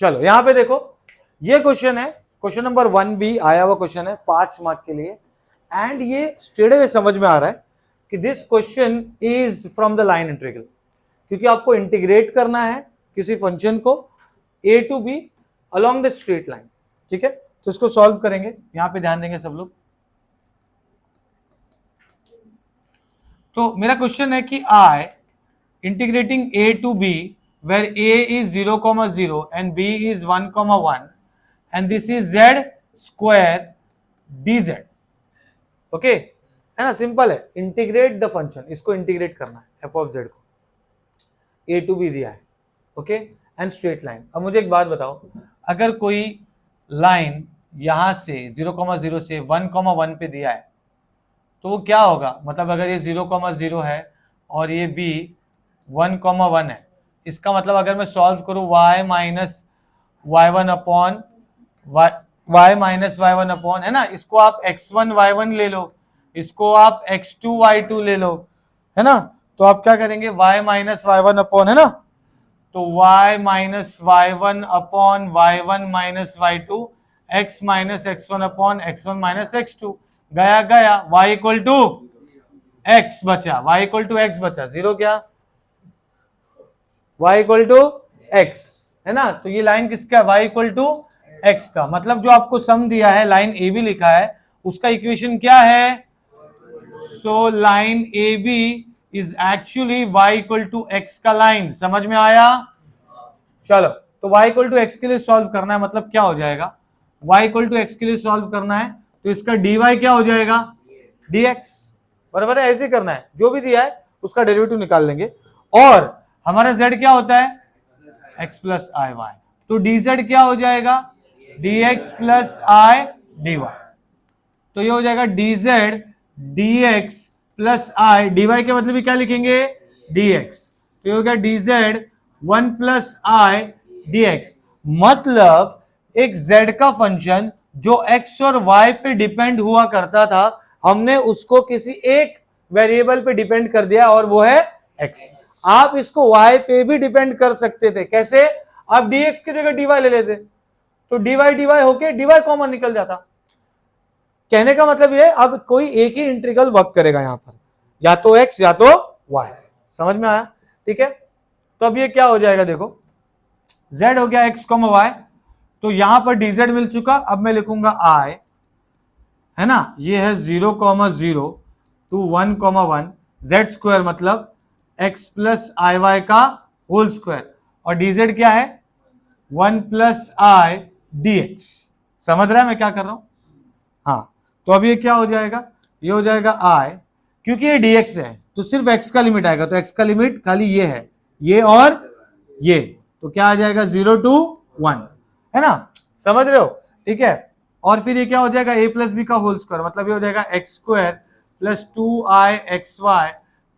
चलो यहां पे देखो, ये क्वेश्चन है, क्वेश्चन नंबर 1B आया हुआ क्वेश्चन है 5 मार्क के लिए, एंड ये स्ट्रेट अवे समझ में आ रहा है कि this question is from the line integral, क्योंकि आपको इंटीग्रेट करना है किसी फंक्शन को a to b along the straight line. ठीक है, तो इसको सॉल्व करेंगे, यहां पे ध्यान देंगे सब लोग। तो मेरा क्वेश्चन है कि I integrating a to b where a is 0,0 and b is 1,1 and this is z square dz। Okay, है ना, सिंपल है, इंटीग्रेट द फंक्शन, इसको इंटीग्रेट करना है f ऑफ z को, a to b दिया है, ओके, एंड स्ट्रेट लाइन। अब मुझे एक बात बताओ, अगर कोई लाइन यहां से 0,0 से 1,1 पे दिया है तो वो क्या होगा, मतलब अगर ये 0,0 है और ये b 1,1 है, इसका मतलब अगर मैं सॉल्व करूं y minus y1 upon y minus y1 upon, है ना, इसको आप x1 y1 ले लो, इसको आप x2 y2 ले लो, है ना, तो आप क्या करेंगे y माइनस y1 अपॉन, है ना, तो y minus y1 upon y1 minus y2, x minus x1 upon x1 minus x2, गया गया, y इक्वल टू x बचा, y इक्वल टू x बचा, जीरो क्या, y इक्वल टू x, है ना, तो ये लाइन किसका, y इक्वल टू x का, मतलब जो आपको सम दिया है, लाइन ए बी लिखा है, उसका इक्वेशन क्या है, so line A B is actually y equal to x का लाइन। समझ में आया? चलो, तो y इक्वल टू x के लिए सॉल्व करना है, मतलब क्या हो जाएगा, y इक्वल टू x के लिए सॉल्व करना है तो इसका dy क्या हो जाएगा, dx, बराबर है, ऐसे ही करना है, जो भी दिया है उसका डेरिवेटिव निकाल लेंगे, और हमारा z क्या होता है, x प्लस आई वाई, तो dz क्या हो जाएगा, dx प्लस आई dy, तो ये हो जाएगा dz dx प्लस आई, dy के मतलब भी क्या लिखेंगे, dx, तो ये हो गया dz 1 प्लस आई dx, मतलब एक z का फंक्शन जो x और y पे डिपेंड हुआ करता था, हमने उसको किसी एक वेरिएबल पे डिपेंड कर दिया और वो है x। आप इसको y पे भी डिपेंड कर सकते थे, कैसे, आप dx की जगह dy ले लेते, तो dy dy होके dy कॉमन निकल जाता। कहने का मतलब ये, अब कोई एक ही इंटीग्रल वर्क करेगा यहां पर, या तो x या तो y। समझ में आया? ठीक है, तो अब ये क्या हो जाएगा, देखो z हो गया x, y, तो यहां पर dz मिल चुका, अब मैं लिखूंगा I, है ना, ये है 0,0 to 1,1 z स्क्वायर, मतलब x प्लस आई वाई का होल स्क्वायर, और dz क्या है 1 प्लस आई dx। समझ रहा है मैं क्या कर रहा हूं? हाँ, तो अब ये क्या हो जाएगा, ये हो जाएगा I, क्योंकि ये dx है तो सिर्फ x का लिमिट आएगा, तो x का लिमिट खाली ये है, ये और ये, तो क्या आ जाएगा 0 to 1, है ना, समझ रहे हो? ठीक है, और फिर ये क्या हो जाएगा, a प्लस बी का होल स्क्वायर, मतलब ये हो जाएगा x square plus 2i xy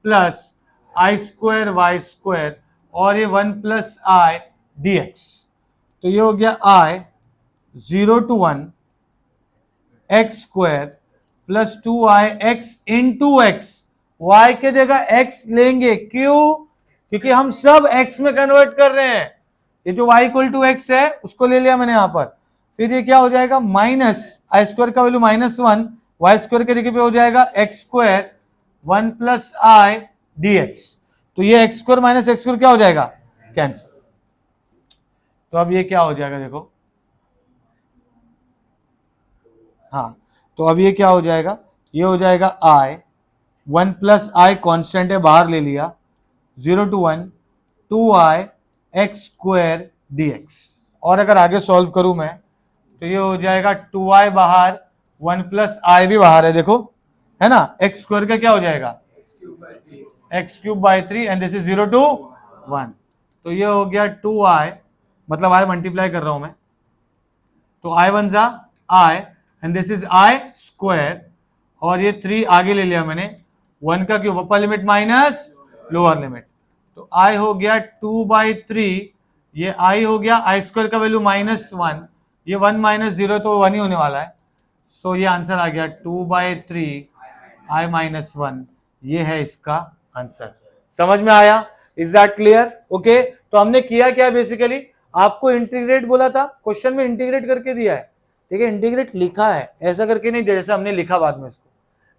plus I square Y square, और ये 1 प्लस आई dx, तो ये हो गया I 0 to 1 x square plus 2i x into x, y के जगह x लेंगे, क्यों, क्योंकि हम सब x में कन्वर्ट कर रहे हैं, ये जो y इक्वल टू x है उसको ले लिया मैंने यहां पर, फिर ये क्या हो जाएगा, माइनस आई स्क्वायर का वैल्यू -1, वाई स्क्वायर के जगह पे हो जाएगा एक्स स्क्वायर 1 प्लस आई dx, तो ये x square minus x square क्या हो जाएगा, कैंसिल। तो अब ये क्या हो जाएगा, देखो, हाँ, तो अब ये क्या हो जाएगा, ये हो जाएगा I 1 प्लस आई कॉन्स्टेंट है, बाहर ले लिया, 0 to 1 2i x square dx, और अगर आगे सॉल्व करूं मैं तो ये हो जाएगा 2i बाहर, 1 प्लस आई भी बाहर है, देखो, है ना, एक्स स्क्वायर का क्या हो जाएगा, x cube by 3, and this is 0 to 1, तो ये हो गया 2i, मतलब i मल्टीप्लाई कर रहा हूं मैं, तो i 1 जा i, and this is i square, और ये 3 आगे ले लिया मैंने, 1 का cube, upper limit minus lower limit, तो i हो गया 2/3, ये i हो गया, आई स्क्वायर का वैल्यू -1, ये 1 माइनस 0 तो 1 ही होने वाला है, सो ये आंसर आ गया 2/3 i -1, ये है इसका आंसर। समझ में आया? Is that clear? ओके, तो हमने किया क्या बेसिकली, आपको इंटीग्रेट बोला था, क्वेश्चन में इंटीग्रेट करके दिया है, ठीक है, इंटीग्रेट लिखा है, ऐसा करके नहीं जैसे हमने लिखा बाद में इसको,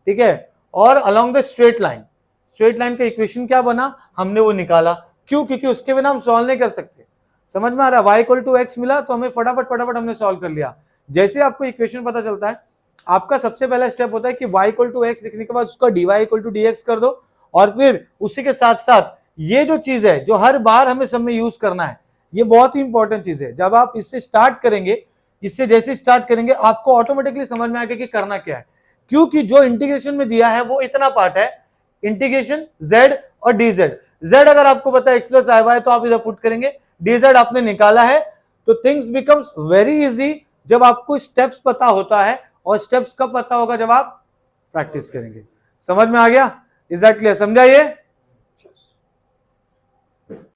ठीक है। और along the straight line, straight line का इक्वेशन क्या बना, हमने वो निकाला, क्यों, क्योंकि उसके बिना हम सॉल्व नहीं कर सकते। समझ में आ रहा है, y इक्वल टू एक्स मिला तो हमें फटाफट हमने सॉल्व कर लिया। जैसे आपको इक्वेशन पता चलता है, आपका सबसे पहला स्टेप होता है कि y इक्वल टू एक्स लिखने के बाद उसका dy इक्वल टू dx कर दो, और फिर उसी के साथ साथ ये जो चीज है जो हर बार हमें सब में यूज करना है, ये बहुत ही इंपॉर्टेंट चीज है। जब आप इससे स्टार्ट करेंगे, इससे जैसे स्टार्ट करेंगे आपको ऑटोमेटिकली समझ में आएगा कि करना क्या है, क्योंकि जो इंटीग्रेशन में दिया है वो इतना पार्ट है, इंटीग्रेशन z और dz। z अगर आपको पता है x प्लस आई वाई तो आप इधर पुट करेंगे, dz आपने निकाला है, तो थिंग्स बिकम्स वेरी इजी जब आपको स्टेप्स पता होता है, और स्टेप्स कब पता होगा, जब आप प्रैक्टिस करेंगे। समझ में आ गया, इज दैट क्लियर, समझा ये?